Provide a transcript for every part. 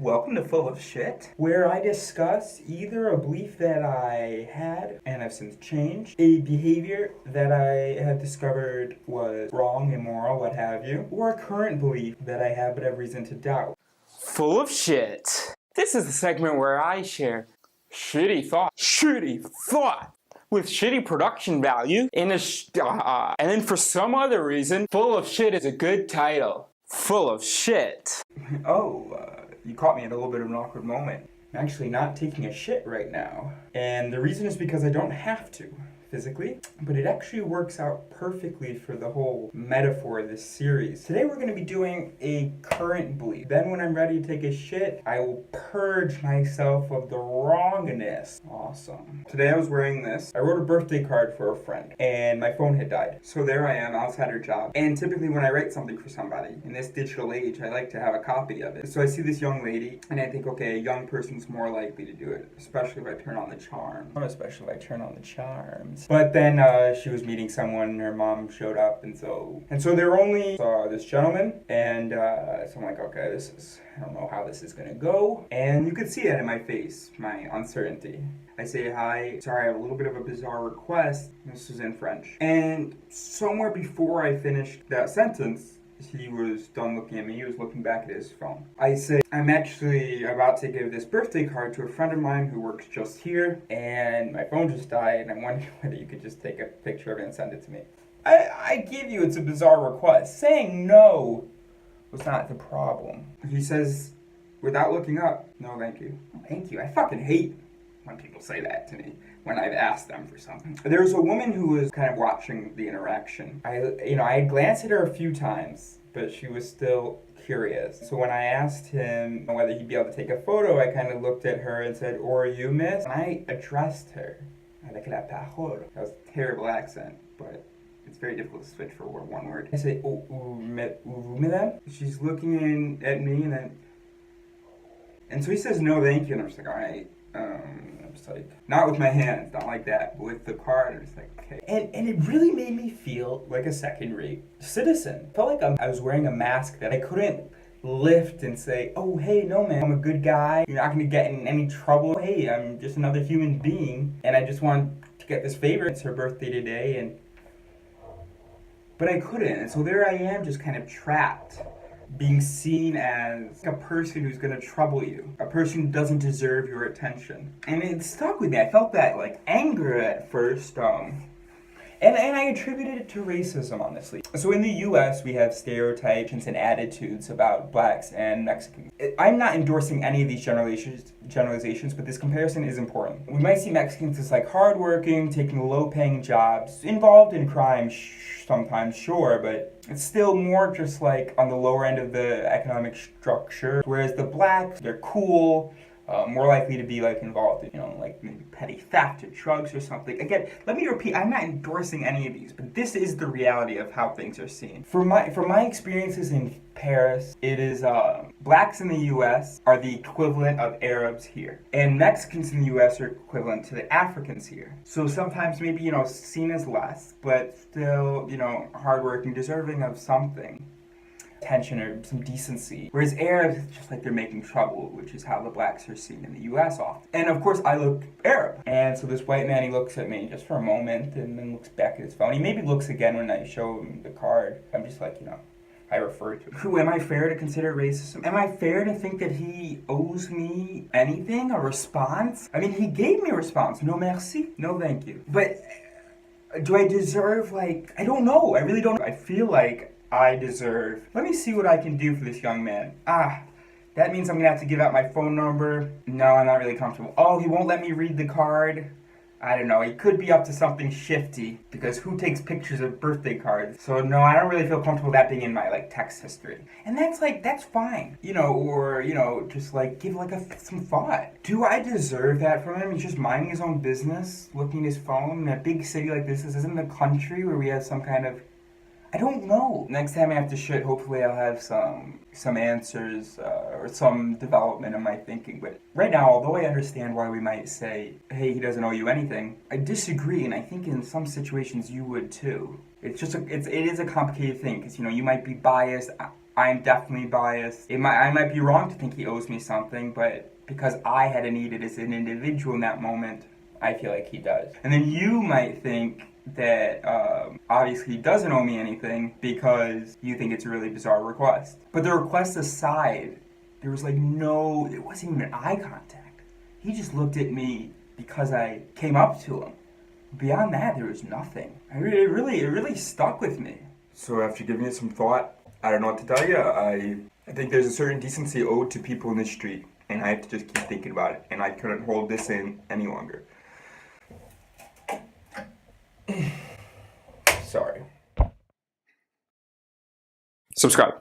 Welcome to Full of Shit, where I discuss either a belief that I had and have since changed, a behavior that I have discovered was wrong, immoral, what have you, or a current belief that I have but have reason to doubt. Full of Shit. This is the segment where I share shitty thought with shitty production value and then for some other reason, Full of Shit is a good title. Full of Shit. You caught me at a little bit of an awkward moment. I'm actually not taking a shit right now. And the reason is because I don't have to, physically, but it actually works out perfectly for the whole metaphor of this series. Today we're going to be doing a current belief. Then when I'm ready to take a shit, I will purge myself of the wrongness. Awesome. Today I was wearing this. I wrote a birthday card for a friend, and my phone had died. So there I am, outside her job. And typically when I write something for somebody, in this digital age, I like to have a copy of it. So I see this young lady, and I think, okay, a young person's more likely to do it, especially if I turn on the charm. Especially if I turn on the charms. But then she was meeting someone, and her mom showed up, and so there were only this gentleman, and so I'm like, okay, I don't know how this is gonna go. And you could see it in my face, my uncertainty. I say, hi, sorry, I have a little bit of a bizarre request. This was in French. And somewhere before I finished that sentence, he was done looking at me. He was looking back at his phone. I say, I'm actually about to give this birthday card to a friend of mine who works just here, and my phone just died, and I'm wondering whether you could just take a picture of it and send it to me. I give you it's a bizarre request. Saying no was not the problem. He says, without looking up, no thank you. Thank you. I fucking hate when people say that to me when I've asked them for something. There was a woman who was kind of watching the interaction. I had glanced at her a few times, but she was still curious. So when I asked him whether he'd be able to take a photo, I kind of looked at her and said, or you, miss? And I addressed her. Avec la parole. That was a terrible accent, but it's very difficult to switch for one word. I say, oh, vous, madame? She's looking at me, and so he says, no, thank you. And I'm just like, all right. I'm just like, not with my hands, not like that, but with the card. I'm just like, okay. And it really made me feel like a second-rate citizen. I felt like I was wearing a mask that I couldn't lift and say, oh, hey, no, man, I'm a good guy. You're not going to get in any trouble. Hey, I'm just another human being, and I just want to get this favor. It's her birthday today, but I couldn't. And so there I am, just kind of trapped, being seen as a person who's going to trouble you, a person who doesn't deserve your attention. And it stuck with me. I felt that like anger at first, and I attributed it to racism, honestly. So in the US, we have stereotypes and attitudes about blacks and Mexicans. I'm not endorsing any of these generalizations, but this comparison is important. We might see Mexicans as like hardworking, taking low-paying jobs, involved in crime sometimes, sure, but it's still more just like on the lower end of the economic structure. Whereas the blacks, they're cool, more likely to be like involved in, like maybe petty theft or drugs or something. Again, let me repeat, I'm not endorsing any of these, but this is the reality of how things are seen. From my experiences in Paris, it is blacks in the US are the equivalent of Arabs here. And Mexicans in the US are equivalent to the Africans here. So sometimes maybe, seen as less, but still, hardworking, deserving of something. Attention or some decency. Whereas Arabs, it's just like they're making trouble, which is how the blacks are seen in the US often. And of course, I look Arab. And so this white man, he looks at me just for a moment and then looks back at his phone. He maybe looks again when I show him the card. I'm just like, I refer to it. Who, am I fair to consider racism? Am I fair to think that he owes me anything, a response? I mean, he gave me a response. No merci. No thank you. But do I deserve, I don't know. I really don't know. I feel like I deserve. Let me see what I can do for this young man. That means I'm gonna have to give out my phone number. No, I'm not really comfortable. Oh, he won't let me read the card. I don't know, he could be up to something shifty, because who takes pictures of birthday cards? So no, I don't really feel comfortable that being in my text history. And that's fine. Or just give some thought. Do I deserve that from him? He's just minding his own business, looking at his phone in a big city like this. This isn't a country where we have some kind of, I don't know. Next time I have to shit, hopefully I'll have some answers or some development in my thinking. But right now, although I understand why we might say, hey, he doesn't owe you anything, I disagree, and I think in some situations you would too. It is a complicated thing, because you might be biased. I'm definitely biased. I might be wrong to think he owes me something, but because I had a need as an individual in that moment, I feel like he does. And then you might think that obviously he doesn't owe me anything because you think it's a really bizarre request. But the request aside, there was like it wasn't even eye contact. He just looked at me because I came up to him. Beyond that, there was nothing. It really stuck with me. So after giving it some thought, I don't know what to tell you. I think there's a certain decency owed to people in the street, and I have to just keep thinking about it, and I couldn't hold this in any longer. Sorry. Subscribe.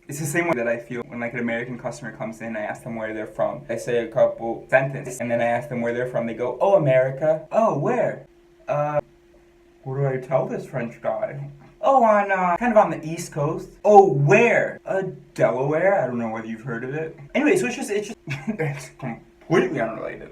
It's the same way that I feel when like an American customer comes in, I ask them where they're from. I say a couple sentences, and then I ask them where they're from. They go, "Oh, America." "Oh, where?" What do I tell this French guy? "Oh, kind of on the East Coast." "Oh, where?" Delaware. I don't know whether you've heard of it. Anyway, so it's just it's completely unrelated.